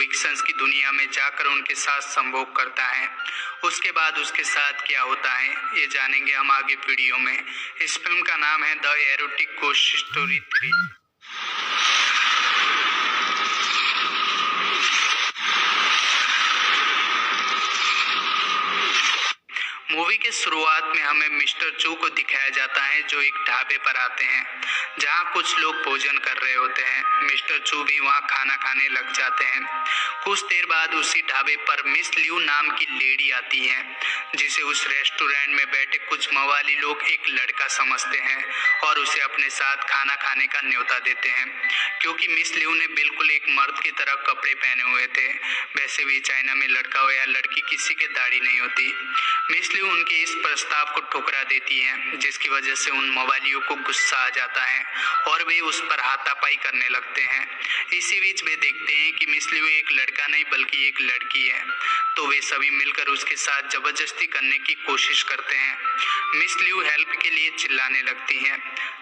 विक्सन्स की दुनिया में जाकर उनके साथ संभोग करता है। उसके बाद उसके साथ क्या होता है ये जानेंगे हम आगे वीडियो में। इस फिल्म का नाम है the erotic ghost story 3। Movie के शुरुआत में हमें मिस्टर चू को दिखाया जाता है जो एक ढाबे पर आते हैं जहां कुछ लोग भोजन कर रहे होते हैं। मिस्टर चू भी वहां खाना खाने लग जाते हैं। कुछ देर बाद उसी ढाबे पर मिस लियू नाम की लेडी आती है जिसे उस रेस्टोरेंट में बैठे कुछ मवाली लोग एक लड़का समझते हैं और उसे अपने साथ खाना खाने का न्योता देते हैं। क्योंकि मिस लियू ने बिल्कुल एक मर्द की तरह कपड़े पहने हुए थे, वैसे भी चाइना में लड़का हो या लड़की किसी के दाढ़ी नहीं होती। मिस लियू उनके इस प्रस्ताव को ठुकरा देती है जिसकी वजह से उन मवालियों को गुस्सा आ जाता है और वे उस पर हाथापाई करने लगते हैं। इसी बीच वे देखते हैं कि मिस लियू एक लड़का नहीं बल्कि एक लड़की है, तो वे सभी मिलकर उसके साथ जबरदस्ती करने की कोशिश करते हैं। मिस लियू हेल्प के लिए चिल्लाने लगती हैं।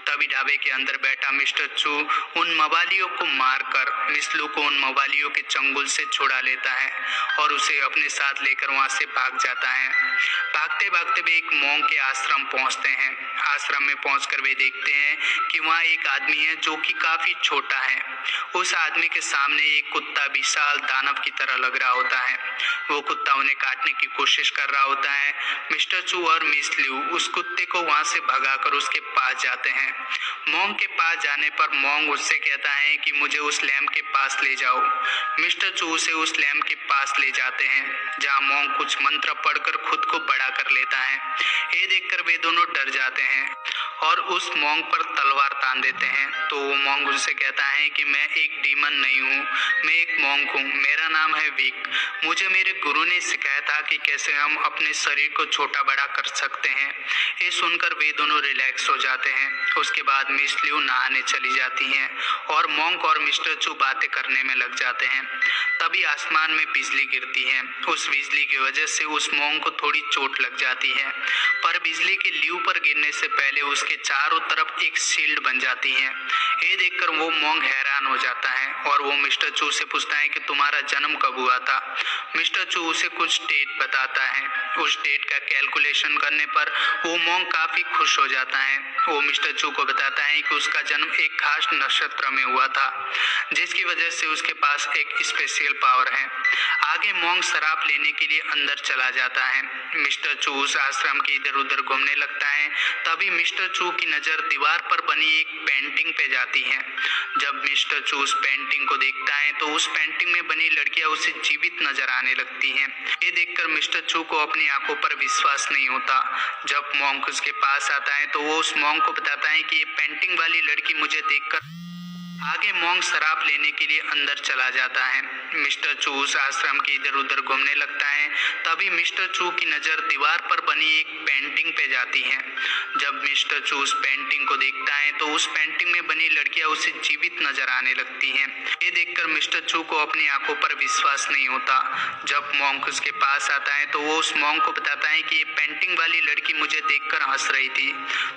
तभी ढाबे के अंदर बैठा मिस्टर चू उन मवालियों को मारकर मिस लियू को उन मवालियों के चंगुल से छुड़ा लेता है और उसे अपने साथ लेकर वहां से भाग जाता है। भागते भागते वे एक मोंग के आश्रम पहुंचते हैं। आश्रम में पहुंचकर वे देखते हैं कि वहां एक आदमी है जो कि काफी छोटा है। उस आदमी के सामने एक कुत्ता विशाल दानव की तरह लग रहा होता है। वो कुत्ता उन्हें काटने की कोशिश कर रहा होता है। मिस्टर चू और मिस लियू उस कुत्ते को वहां से भगाकर उसके पास जाते हैं। मोंग के पास जाने पर मोंग उससे कहता है कि मुझे उस लैम्प के पास ले जाओ। मिस्टर चू उसे उस लैम्प के पास ले जाते हैं जहां मोंग कुछ मंत्र पढ़कर खुद को बड़ा कर लेता है। ये देखकर वे दोनों डर जाते हैं और उस मोंग पर तलवार तान देते हैं। तो वो मोंग उससे कहता है कि मैं एक डीमन नहीं हूँ, मैं एक मोंग हूँ, मेरा नाम है विक। मुझे मेरे गुरु ने सिखाया था कि कैसे हम अपने शरीर को छोटा बड़ा कर सकते हैं। ये सुनकर वे दोनों रिलैक्स हो जाते हैं। उसके बाद मिस लियू नहाने चली जाती हैं और मोंग और मिस्टर चू बातें करने में लग जाते हैं। तभी आसमान में बिजली गिरती है। उस बिजली की वजह से उस मोंग को थोड़ी चोट लग जाती है, पर बिजली के लियू पर गिरने से पहले उसके चारों तरफ एक शील्ड बन जाती है। ये देखकर वो मोंग हैरान हो जाता है और वो मिस्टर चू से पूछता है कि तुम्हारा जन्म कब हुआ था। मिस्टर चू उसे कुछ डेट बताता है। उस डेट का कैलकुलेशन करने पर वो मोंग काफी खुश हो जाता है। वो मिस्टर चू को बताता है कि उसका जन्म एक खास नक्षत्र में हुआ था जिसकी वजह से उसके पास एक स्पेशल पावर है। आगे मोंग शराब लेने के लिए अंदर चला जाता है। मिस्टर चू उस आश्रम के इधर उधर घूमने लगता है। तभी मिस्टर चू की नजर दीवार पर बनी एक पेंटिंग पे जाती है। जब मिस्टर चू उस पेंटिंग को देखता है तो उस पेंटिंग में बनी लड़कियां उसे जीवित नजर आने लगती हैं। ये देखकर मिस्टर चू को अपनी आंखों पर विश्वास नहीं होता। जब मोंग उसके पास आता है तो वो उस मोंग को बताता है कि ये पेंटिंग वाली लड़की मुझे देखकर आगे मोंग शराब लेने के लिए अंदर चला जाता है। मिस्टर चू उस आश्रम के इधर उधर घूमने लगता है। तभी मिस्टर चू की नजर दीवार पर बनी एक पेंटिंग पे जाती है। जब मिस्टर चू उस पेंटिंग को देखता है तो उस पेंटिंग में बनी लड़कियां उसे जीवित नजर आने लगती हैं। ये देखकर मिस्टर चू को अपनी आंखों पर विश्वास नहीं होता। जब मोंग उसके पास आता है तो वो उस मोंग को बताता है कि ये पेंटिंग वाली लड़की मुझे देखकर हंस रही थी।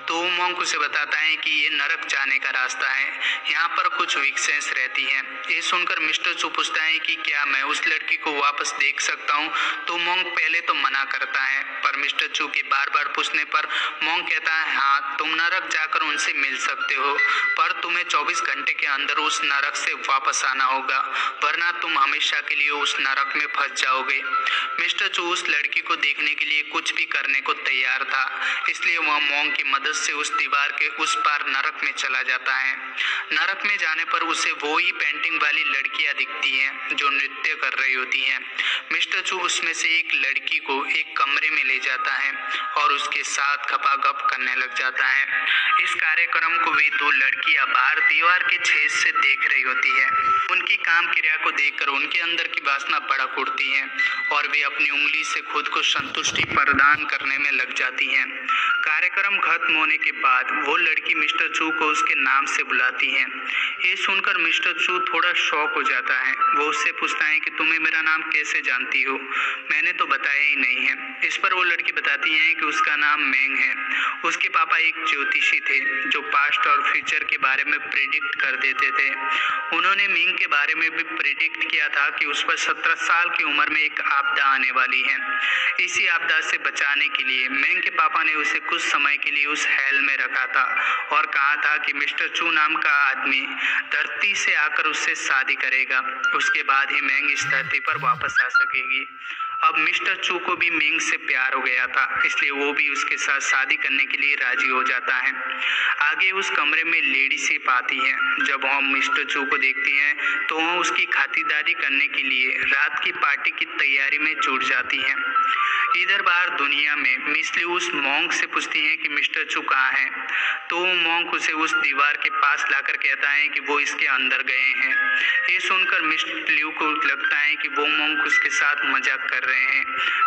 तो वो मोंग उसे बताता है कि ये नरक जाने का रास्ता है, यहाँ पर कुछ विक्सेंस रहती हैं। ये सुनकर मिस्टर चू पूछता है कि क्या मैं उस लड़की को वापस देख सकता हूँ। तो मोंग पहले तो मना करता है, पर मिस्टर चू के बार बार पूछने पर मोंग कहता है हाँ तुम नरक जाकर उनसे मिल सकते हो, पर तुम्हें 24 घंटे के अंदर उस नरक से वापस आना होगा, वरना तुम हमेशा के लिए उस नरक में फंस जाओगे। मिस्टर चू उस लड़की को देखने के लिए कुछ भी करने को तैयार था, इसलिए वह मोंग की मदद से उस दीवार के उस पार नरक में चला जाता है। नरक में जाने पर उसे वो ही पेंटिंग वाली लड़कियां दिखती हैं जो नृत्य कर रही होती हैं। मिस्टर चू उसमें से एक लड़की को एक कमरे में ले जाता है और उसके साथ खपाखप करने लग जाता है। इस कार्यक्रम को वे दो लड़कियां बाहर दीवार के छेद से देख रही होती है। उनकी काम क्रिया को देखकर उनके अंदर की वासना भड़क उठती है और वे अपनी उंगली से खुद को संतुष्टि प्रदान करने में लग जाती हैं। कार्यक्रम खत्म होने के बाद वो लड़की मिस्टर चू को उसके नाम से बुलाती है। ये सुनकर मिस्टर चू थोड़ा शॉक हो जाता है। वो उससे पूछता है कि तुम्हें मेरा नाम कैसे जानती हो, मैंने तो बताया ही नहीं है। इस पर वो लड़की बताती है कि उसका नाम मेंग है। उसके पापा एक ज्योतिषी थे जो पास्ट और फ्यूचर के बारे में प्रिडिक्ट कर देते थे। उन्होंने मिंग के बारे में भी प्रिडिक्ट किया था कि उस पर 17 साल की उम्र में एक आपदा आने वाली है। इसी आपदा से बचाने के लिए मेंग के पापा ने उसे कुछ समय के लिए उस हेल में रखा था और कहा था कि मिस्टर चू नाम का आदमी धरती से आकर उससे शादी करेगा। उसके बाद ही मेंग इस धरती पर वापस आ सकेगी। अब मिस्टर चू को भी मेंग से प्यार हो गया था, इसलिए वो भी उसके साथ शादी करने के लिए राजी हो जाता है। आगे उस कमरे में लेडी सिप आती है। जब वह मिस्टर चू को देखती है तो वह उसकी खातिरदारी करने के लिए रात की पार्टी की तैयारी में जुट जाती है। इधर बाहर दुनिया में मिस ल्यू उस मॉन्क से पूछती है कि मिस्टर चू कहाँ है, तो वो मॉन्क उसे उस दीवार के पास लाकर कहता है कि वो इसके अंदर गए हैं। ये सुनकर मिस्टर ल्यू को लगता है कि वो मॉन्क उसके साथ मजाक कर रहे हैं,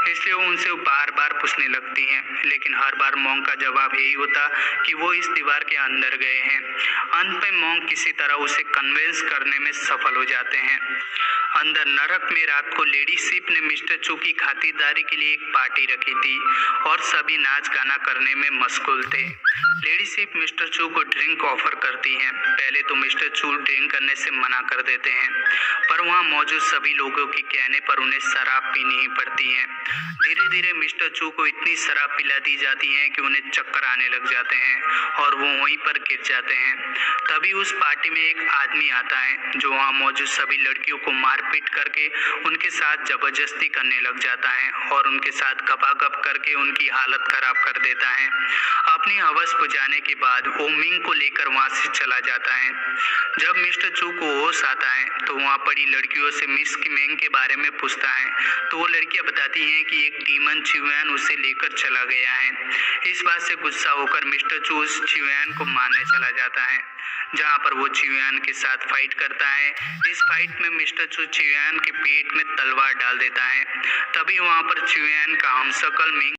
इसलिए वो उनसे बार बार पूछने लगती है, लेकिन हर बार मॉन्क का जवाब यही होता कि वो इस दीवार के अंदर गए हैं। अंत में मॉन्क किसी तरह उसे कन्विंस करने में सफल हो जाते हैं। अंदर नरक में रात को लेडी सिप ने मिस्टर चू की खातिरदारी के लिए एक पार्टी रखी थी और सभी नाच गाना करने में मशगूल थे। लेडी सिप मिस्टर चू को ड्रिंक ऑफर करती हैं। पहले तो मिस्टर चू ड्रिंक करने से मना कर देते हैं, पर वहाँ मौजूद सभी लोगों के कहने पर उन्हें शराब पीनी ही पड़ती है। धीरे धीरे मिस्टर चू को इतनी शराब पिला दी जाती है कि उन्हें चक्कर आने लग जाते हैं और वो वहीं पर गिर जाते हैं। तभी उस पार्टी में एक आदमी आता है जो वहाँ मौजूद सभी लड़कियों को मारपीट करके उनके साथ जबरदस्ती करने लग जाता है और उनके साथ गपागप करके उनकी हालत खराब कर देता है। अपनी हवस बुझाने के बाद वो मिंग को लेकर वहाँ से चला जाता है। जब मिस्टर चू को होश आता है तो वहाँ पड़ी लड़कियों से मिस की मेंग के बारे में पूछता है, तो वो लड़कियां बताती हैं कि एक डीमन चिवैन उसे लेकर चला गया है। इस बात से गुस्सा होकर मिस्टर चू उस चिवैन को मारने चला जाता है, जहाँ पर वो चिवैन के साथ फाइट करता है। इस फाइट में मिस्टर चू चिवैन के पेट में तलवार डाल देता है। तभी वहाँ पर चिवैन का हमशक्ल मिंग